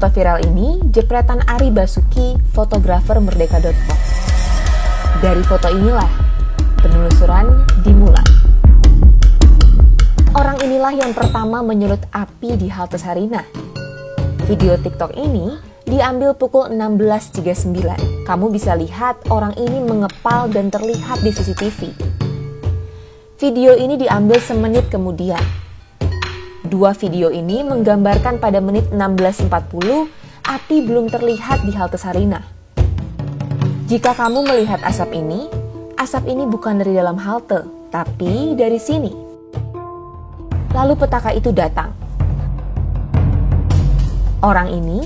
Foto viral ini jepretan Ari Basuki, fotografer merdeka.com. Dari foto inilah penelusuran dimulai. Orang inilah yang pertama menyulut api di halte Sarinah. Video TikTok ini diambil pukul 16.39. Kamu bisa lihat orang ini mengepal dan terlihat di CCTV. Video ini diambil semenit kemudian. Dua video ini menggambarkan pada menit 16.40 api belum terlihat di halte Sarinah. Jika kamu melihat asap ini bukan dari dalam halte, tapi dari sini. Lalu petaka itu datang. Orang ini,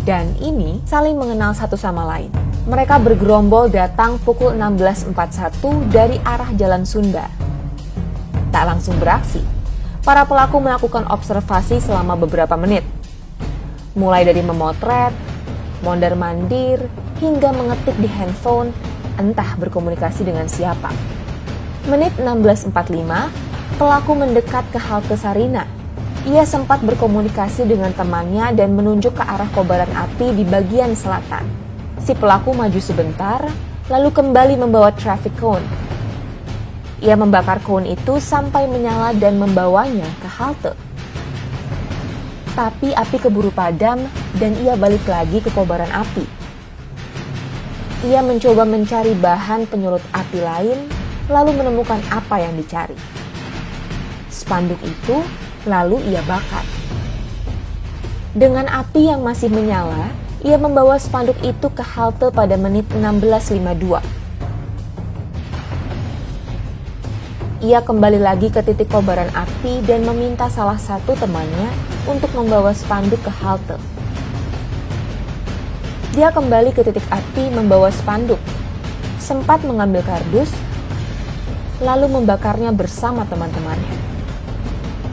dan ini saling mengenal satu sama lain. Mereka bergerombol datang pukul 16.41 dari arah Jalan Sunda. Tak langsung beraksi. Para pelaku melakukan observasi selama beberapa menit. Mulai dari memotret, mondar-mandir, hingga mengetik di handphone, entah berkomunikasi dengan siapa. Menit 16.45, pelaku mendekat ke halte Sarinah. Ia sempat berkomunikasi dengan temannya dan menunjuk ke arah kobaran api di bagian selatan. Si pelaku maju sebentar, lalu kembali membawa traffic cone. Ia membakar cone itu sampai menyala dan membawanya ke halte. Tapi api keburu padam dan ia balik lagi ke kobaran api. Ia mencoba mencari bahan penyulut api lain, lalu menemukan apa yang dicari. Spanduk itu lalu ia bakar. Dengan api yang masih menyala, ia membawa spanduk itu ke halte pada menit 16.52. Ia kembali lagi ke titik kobaran api dan meminta salah satu temannya untuk membawa spanduk ke halte. Dia kembali ke titik api membawa spanduk, sempat mengambil kardus, lalu membakarnya bersama teman-temannya.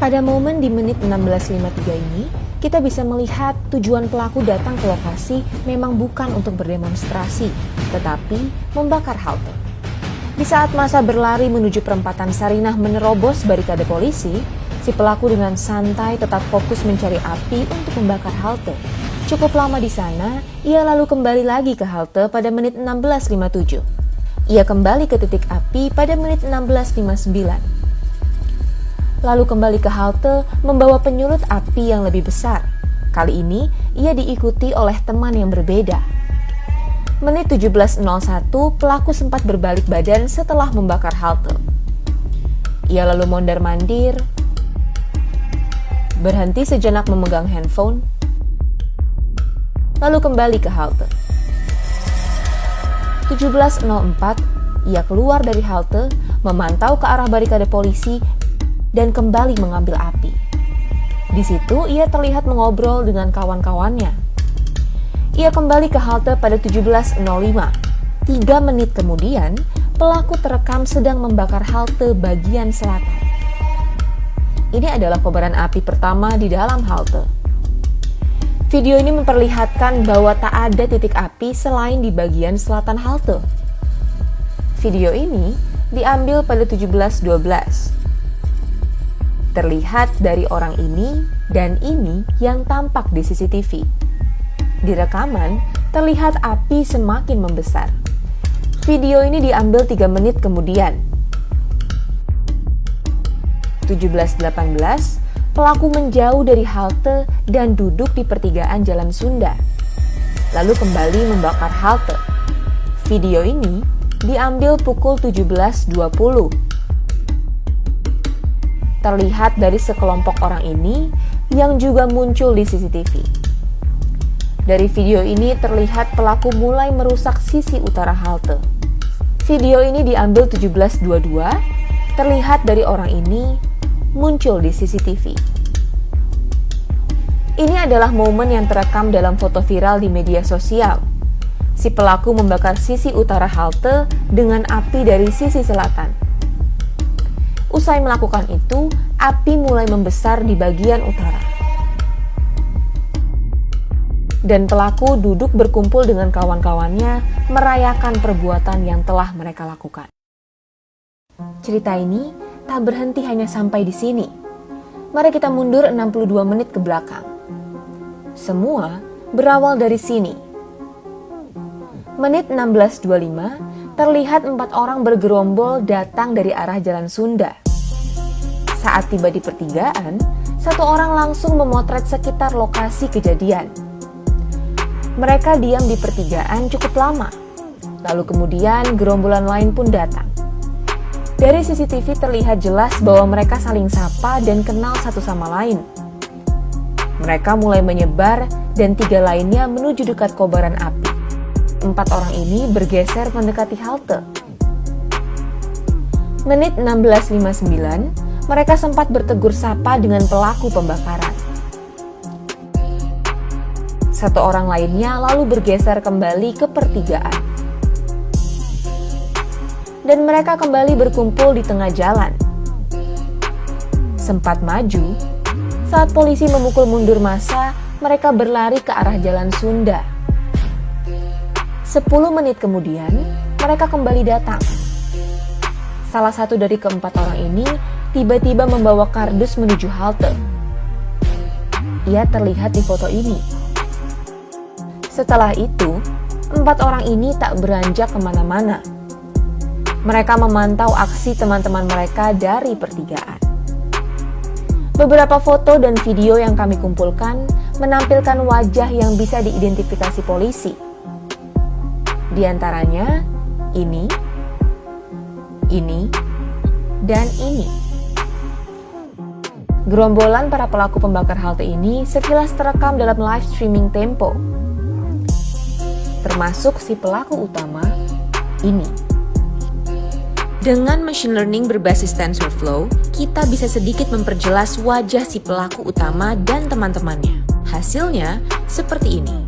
Pada momen di menit 16.53 ini, kita bisa melihat tujuan pelaku datang ke lokasi memang bukan untuk berdemonstrasi, tetapi membakar halte. Di saat masa berlari menuju perempatan Sarinah menerobos barikade polisi, si pelaku dengan santai tetap fokus mencari api untuk membakar halte. Cukup lama di sana, ia lalu kembali lagi ke halte pada menit 16.57. Ia kembali ke titik api pada menit 16.59. Lalu kembali ke halte membawa penyulut api yang lebih besar. Kali ini, ia diikuti oleh teman yang berbeda. Menit 17.01, pelaku sempat berbalik badan setelah membakar halte. Ia lalu mondar-mandir, berhenti sejenak memegang handphone, lalu kembali ke halte. 17.04, ia keluar dari halte, memantau ke arah barikade polisi, dan kembali mengambil api. Di situ ia terlihat mengobrol dengan kawan-kawannya. Ia kembali ke halte pada 17.05. 3 menit kemudian, pelaku terekam sedang membakar halte bagian selatan. Ini adalah kobaran api pertama di dalam halte. Video ini memperlihatkan bahwa tak ada titik api selain di bagian selatan halte. Video ini diambil pada 17.12. Terlihat dari orang ini dan ini yang tampak di CCTV. Di rekaman, terlihat api semakin membesar. Video ini diambil 3 menit kemudian. 17.18, pelaku menjauh dari halte dan duduk di pertigaan Jalan Sunda. Lalu kembali membakar halte. Video ini diambil pukul 17.20. Terlihat dari sekelompok orang ini yang juga muncul di CCTV. Dari video ini terlihat pelaku mulai merusak sisi utara halte. Video ini diambil 17.22, terlihat dari orang ini muncul di CCTV. Ini adalah momen yang terekam dalam foto viral di media sosial. Si pelaku membakar sisi utara halte dengan api dari sisi selatan. Usai melakukan itu, api mulai membesar di bagian utara. Dan pelaku duduk berkumpul dengan kawan-kawannya merayakan perbuatan yang telah mereka lakukan. Cerita ini tak berhenti hanya sampai di sini. Mari kita mundur 62 menit ke belakang. Semua berawal dari sini. Menit 16.25, terlihat 4 orang bergerombol datang dari arah Jalan Sunda. Saat tiba di pertigaan, 1 orang langsung memotret sekitar lokasi kejadian. Mereka diam di pertigaan cukup lama. Lalu kemudian gerombolan lain pun datang. Dari CCTV terlihat jelas bahwa mereka saling sapa dan kenal satu sama lain. Mereka mulai menyebar dan 3 lainnya menuju dekat kobaran api. 4 orang ini bergeser mendekati halte. Menit 16.59, mereka sempat bertegur sapa dengan pelaku pembakaran. 1 orang lainnya lalu bergeser kembali ke pertigaan. Dan mereka kembali berkumpul di tengah jalan. Sempat maju, saat polisi memukul mundur massa, mereka berlari ke arah Jalan Sunda. 10 menit kemudian, mereka kembali datang. Salah satu dari keempat orang ini tiba-tiba membawa kardus menuju halte. Ia terlihat di foto ini. Setelah itu, 4 orang ini tak beranjak kemana-mana. Mereka memantau aksi teman-teman mereka dari pertigaan. Beberapa foto dan video yang kami kumpulkan menampilkan wajah yang bisa diidentifikasi polisi. Di antaranya, ini, dan ini. Gerombolan para pelaku pembakar halte ini sekilas terekam dalam live streaming Tempo. Termasuk si pelaku utama, ini. Dengan machine learning berbasis TensorFlow, kita bisa sedikit memperjelas wajah si pelaku utama dan teman-temannya. Hasilnya seperti ini.